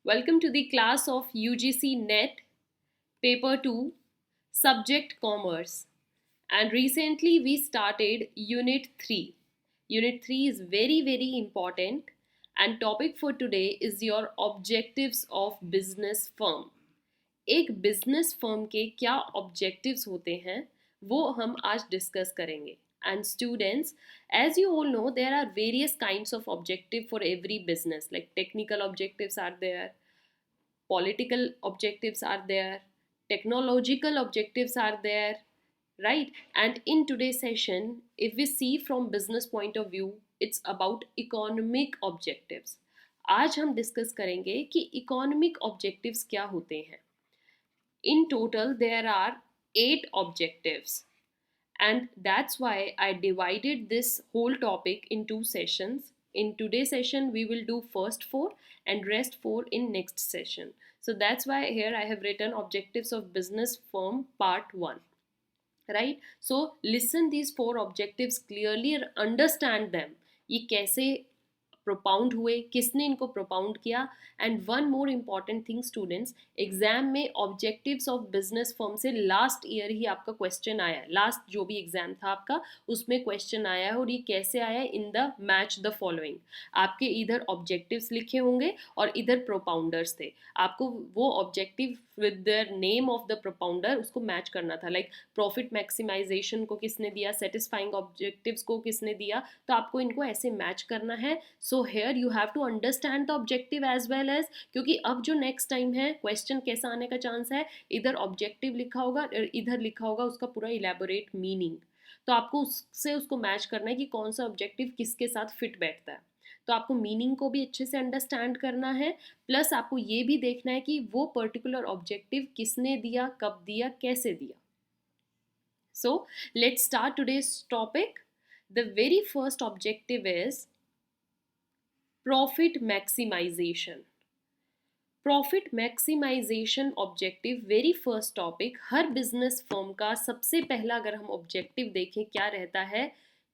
Welcome to the class of UGC NET, Paper 2, Subject Commerce. And recently we started Unit 3. Unit 3 is very important, and topic for today is your objectives of business firm. एक business firm के क्या objectives होते हैं वो हम आज discuss करेंगे. And students, as you all know, there are various kinds of objective for every business. Like technical objectives are there, political objectives are there, technological objectives are there, right? And in today's session, if we see from business point of view, it's about economic objectives. आज हम discuss करेंगे कि economic objectives क्या होते हैं. In total there are 8 objectives, and that's why I divided this whole topic in 2 sessions. In today's session we will do first 4 and rest 4 in next session. So that's why here I have written objectives of business firm part 1, right? So listen these 4 objectives clearly and understand them. ये कैसे प्रोपाउंड हुए, किसने इनको प्रोपाउंड किया. And one more important thing students, exam में objectives of business firm से last year ही आपका question आया है. लास्ट जो भी एग्जाम था आपका उसमें क्वेश्चन आया है, और ये कैसे आया है? In the match the following. आपके इधर ऑब्जेक्टिव्स लिखे होंगे और इधर प्रोपाउंडर्स थे. आपको वो objective with the name of the propounder उसको मैच करना था. लाइक प्रॉफिट मैक्सिमाइजेशन को किसने दिया, सेटिस्फाइंग ऑब्जेक्टिव्स को किसने दिया, तो आपको इनको ऐसे मैच करना है. So here you have to understand the objective as well as, क्योंकि अब जो नेक्स्ट टाइम है क्वेश्चन कैसा आने का चांस है, इधर ऑब्जेक्टिव लिखा होगा और इधर लिखा होगा उसका पूरा इलेबोरेट मीनिंग. तो आपको उससे उसको मैच करना है कि कौन सा ऑब्जेक्टिव किसके साथ फिट बैठता है. तो आपको मीनिंग को भी अच्छे से अंडरस्टैंड करना है, प्लस आपको ये भी देखना है कि वो पर्टिकुलर ऑब्जेक्टिव किसने दिया, कब दिया, कैसे दिया. So let's start today's topic. The very first objective is profit maximization. Profit maximization objective, very first topic. हर बिजनेस फर्म का सबसे पहला अगर हम ऑब्जेक्टिव देखें क्या रहता है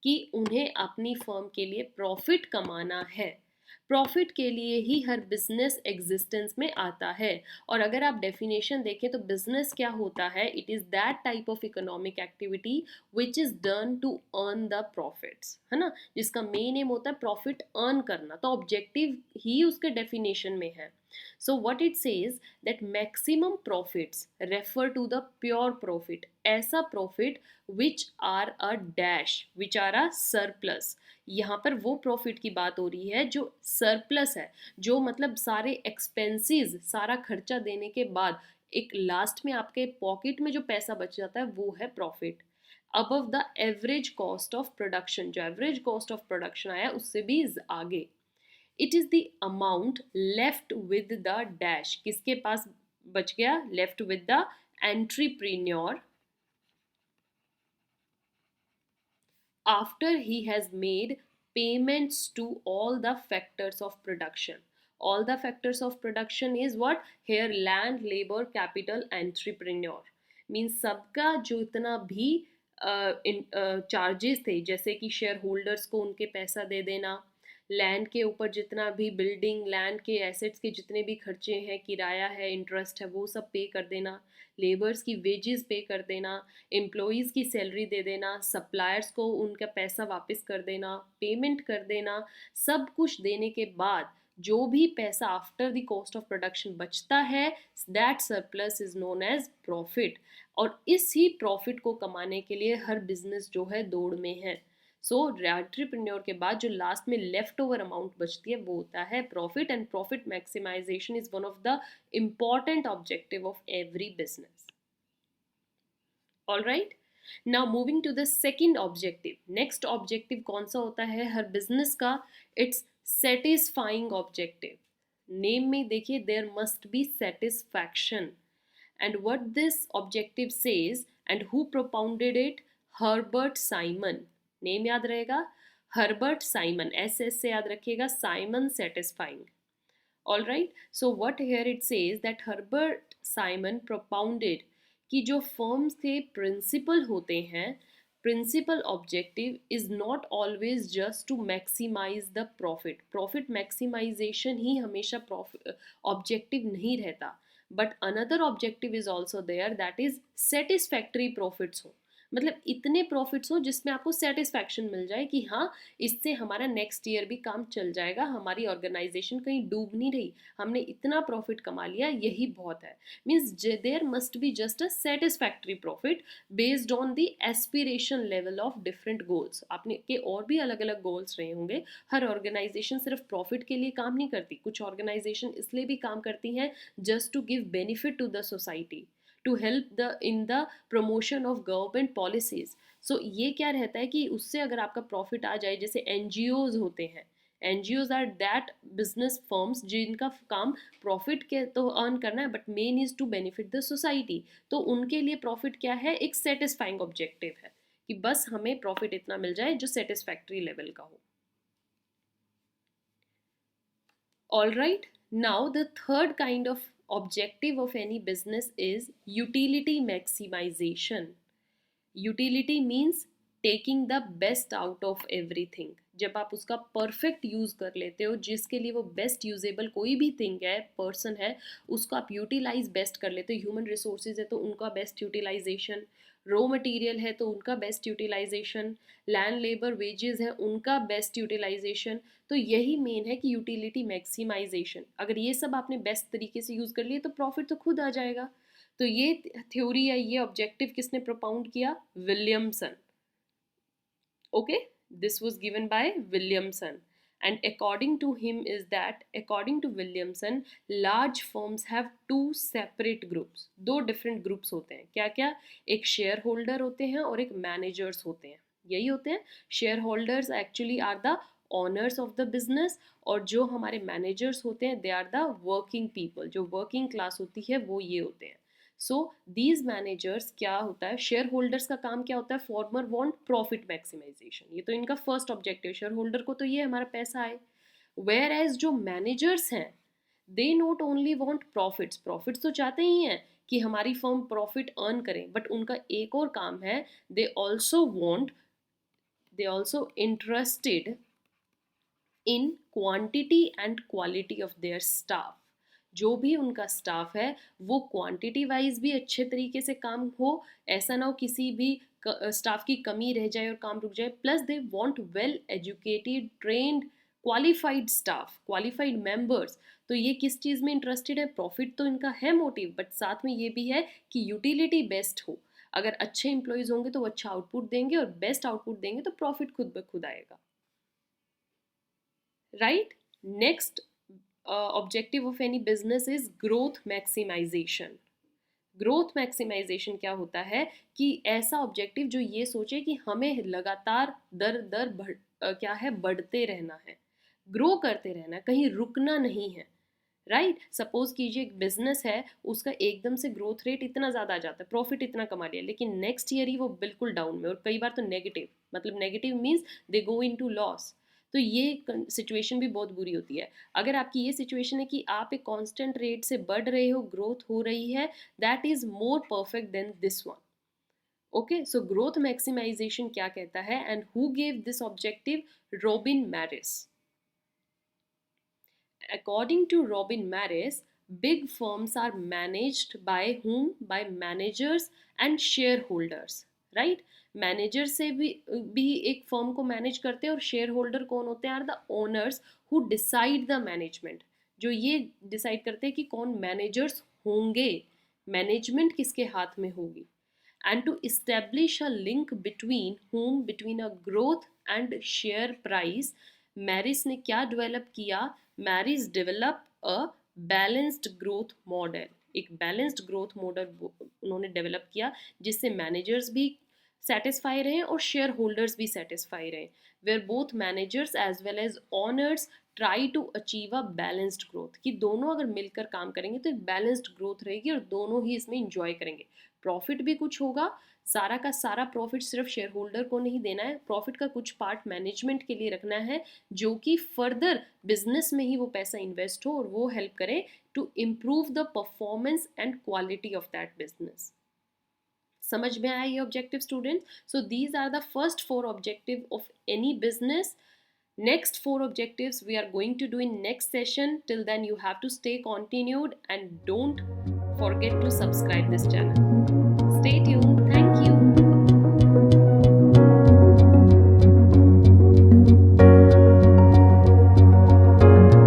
कि उन्हें अपनी फर्म के लिए प्रॉफिट कमाना है. प्रॉफिट के लिए ही हर बिजनेस एग्जिस्टेंस में आता है. और अगर आप डेफिनेशन देखें तो बिजनेस क्या होता है? It is that type of economic activity which is done to earn the profits, है ना, जिसका मेन एम होता है प्रॉफिट अर्न करना. तो ऑब्जेक्टिव ही उसके डेफिनेशन में है. So what it says that maximum profits refer to the pure profit, ऐसा profit which are a dash, which are a surplus. यहाँ पर वो प्रॉफिट की बात हो रही है जो सरप्लस है, जो मतलब सारे एक्सपेंसेस, सारा खर्चा देने के बाद एक लास्ट में आपके पॉकेट में जो पैसा बच जाता है वो है profit. Above the average cost of production, जो एवरेज कॉस्ट ऑफ प्रोडक्शन आया उससे भी आगे. It is the amount left with the dash, किसके पास बच गया? Left with the entrepreneur after he has made payments to all the factors of production. All the factors of production is what? Here land, labor, capital, entrepreneur. Means सबका जो इतना भी charges थे, जैसे कि शेयर होल्डर्स को उनके पैसा दे देना, लैंड के ऊपर जितना भी बिल्डिंग, लैंड के एसेट्स के जितने भी खर्चे हैं, किराया है, इंटरेस्ट है, वो सब पे कर देना, लेबर्स की वेजेस पे कर देना, एम्प्लॉयज़ की सैलरी दे देना, सप्लायर्स को उनका पैसा वापस कर देना, पेमेंट कर देना. सब कुछ देने के बाद जो भी पैसा after the cost of production बचता है, that surplus is known as profit. और इस ही प्रॉफिट को कमाने के लिए हर बिजनेस जो है दौड़ में है. सो एंटरप्रेन्योर के बाद जो लास्ट में लेफ्ट ओवर अमाउंट बचती है वो होता है profit. And profit maximization is one of the important objective of every business. All right, now moving to the second objective. Next objective कौन सा होता है हर बिजनेस का? It's satisfying objective. नेम में देखिए, there must be satisfaction. And what this objective says and who propounded it? Herbert Simon. Name याद रहेगा, हर्बर्ट साइमन. एस से याद रखिएगा, Simon satisfying. All right, so what here it says that Herbert Simon propounded कि जो firms के principal होते हैं, principal objective is not always just to maximize the profit maximization ही हमेशा objective नहीं रहता, but another objective is also there, that is satisfactory profits हो, मतलब इतने प्रॉफिट्स हो जिसमें आपको सेटिस्फैक्शन मिल जाए कि हाँ इससे हमारा नेक्स्ट ईयर भी काम चल जाएगा, हमारी ऑर्गेनाइजेशन कहीं डूब नहीं रही, हमने इतना प्रॉफिट कमा लिया, यही बहुत है। Means there must be just a satisfactory profit based on the aspiration level of different goals. आपने के और भी अलग अलग गोल्स रहे होंगे, हर ऑर्गेनाइजेशन सिर्फ प्रॉफिट के लिए काम नहीं करती, कुछ ऑर्गेनाइजेशन इसलिए भी काम करती हैं just to give benefit to the society, to help the in the promotion of government policies. So ये क्या रहता है कि उससे अगर आपका प्रॉफिट आ जाए, जैसे एनजीओज होते हैं, NGOs are that business firms जिनका काम प्रॉफिट के तो अर्न करना है but main is to benefit the society, तो उनके लिए प्रॉफिट क्या है, एक सेटिस्फाइंग ऑब्जेक्टिव है कि बस हमें प्रॉफिट इतना मिल जाए जो सेटिस्फैक्ट्री लेवल का हो। All right, now the third kind of objective of any business is utility maximization. Utility means taking the best out of everything. जब आप उसका परफेक्ट यूज़ कर लेते हो, जिसके लिए वो बेस्ट यूजेबल कोई भी थिंग है, पर्सन है, उसको आप यूटिलाइज बेस्ट कर लेते हो। ह्यूमन रिसोर्सेज है तो उनका बेस्ट यूटिलाइजेशन, रॉ मटेरियल है तो उनका best utilization, land labour wages है उनका बेस्ट यूटिलाइजेशन। तो यही मेन है कि यूटिलिटी मैक्सिमाइजेशन। अगर ये सब आपने बेस्ट तरीके से यूज़ कर लिए तो प्रॉफिट तो खुद आ जाएगा। तो ये थ्योरी या ये ऑब्जेक्टिव किसने प्रोपाउंड किया, Williamson. Okay, this was given by Williamson, and according to him is that according to Williamson large firms have two separate groups, दो different groups होते हैं। क्या क्या, एक शेयर होल्डर होते हैं और एक मैनेजर्स होते हैं, यही होते हैं। Share holders actually are the owners of the business, और जो हमारे मैनेजर्स होते हैं they are the working people, जो वर्किंग क्लास होती है वो ये होते हैं। सो दीज मैनेजर्स, क्या होता है, शेयर होल्डर्स का काम क्या होता है, फॉर्मर वांट प्रॉफिट मैक्सिमाइजेशन, ये तो इनका फर्स्ट ऑब्जेक्टिव, शेयर होल्डर को तो ये हमारा पैसा आए। वेयर एज जो मैनेजर्स हैं they not only want profits, profits तो चाहते ही हैं कि हमारी फर्म प्रॉफिट अर्न करें, बट उनका एक और काम है, they also want, they also interested in quantity and quality of their staff. जो भी उनका स्टाफ है वो क्वांटिटी वाइज भी अच्छे तरीके से काम हो, ऐसा ना हो किसी भी स्टाफ की कमी रह जाए और काम रुक जाए। Plus they want well educated, trained, qualified staff, qualified members. तो ये किस चीज़ में इंटरेस्टेड है, प्रॉफिट तो इनका है मोटिव, बट साथ में ये भी है कि यूटिलिटी बेस्ट हो। अगर अच्छे एम्प्लॉयज़ होंगे तो वो अच्छा आउटपुट देंगे, और बेस्ट आउटपुट देंगे तो प्रॉफिट खुद ब खुद आएगा। Right, next objective of any business is growth maximization. Growth maximization क्या होता है कि ऐसा ऑब्जेक्टिव जो ये सोचे कि हमें लगातार दर दर क्या है, बढ़ते रहना है, ग्रो करते रहना है, कहीं रुकना नहीं है। राइट, सपोज कीजिए एक बिजनेस है, उसका एकदम से ग्रोथ रेट इतना ज़्यादा आ जाता है, प्रॉफिट इतना कमा लिया, लेकिन नेक्स्ट ईयर ही वो बिल्कुल डाउन में, और कई बार तो नेगेटिव, मतलब negative means they go into loss. तो ये सिचुएशन भी बहुत बुरी होती है। अगर आपकी ये सिचुएशन है कि आप एक कांस्टेंट रेट से बढ़ रहे हो, ग्रोथ हो रही है, that is more perfect than this one. Okay, so growth maximization क्या कहता है, and who gave this objective, Robin Marris. According to Robin Maris, big firms are managed by whom? By managers and shareholders. Right? Manager से भी एक firm को manage करते हैं, और शेयर होल्डर कौन होते हैं, are the owners who decide the management, जो ये डिसाइड करते हैं कि कौन मैनेजर्स होंगे, मैनेजमेंट किसके हाथ में होगी। And to establish a link between whom, between a growth and share price, Marris ने क्या डेवलप किया, Marris develop a balanced growth model. एक बैलेंस्ड ग्रोथ मॉडल उन्होंने डेवलप किया जिससे मैनेजर्स भी सेटिस्फाई रहे और शेयर होल्डर्स भी सेटिस्फाई रहे, where both managers as well as owners try to achieve a balanced growth, कि दोनों अगर मिलकर काम करेंगे तो एक बैलेंस्ड ग्रोथ रहेगी और दोनों ही इसमें इंजॉय करेंगे। प्रॉफिट भी कुछ होगा, सारा का सारा प्रॉफिट सिर्फ शेयर होल्डर को नहीं देना है, प्रॉफिट का कुछ पार्ट मैनेजमेंट के लिए रखना है, जो कि फर्दर बिजनेस में ही वो पैसा इन्वेस्ट हो और वो हेल्प करे to improve the performance and quality of that business. समझ में आया ये objective student? So these are the first 4 objective of any business. Next 4 objectives we are going to do in next session. Till then you have to stay continued and don't forget to subscribe this channel. Stay tuned. Thank you.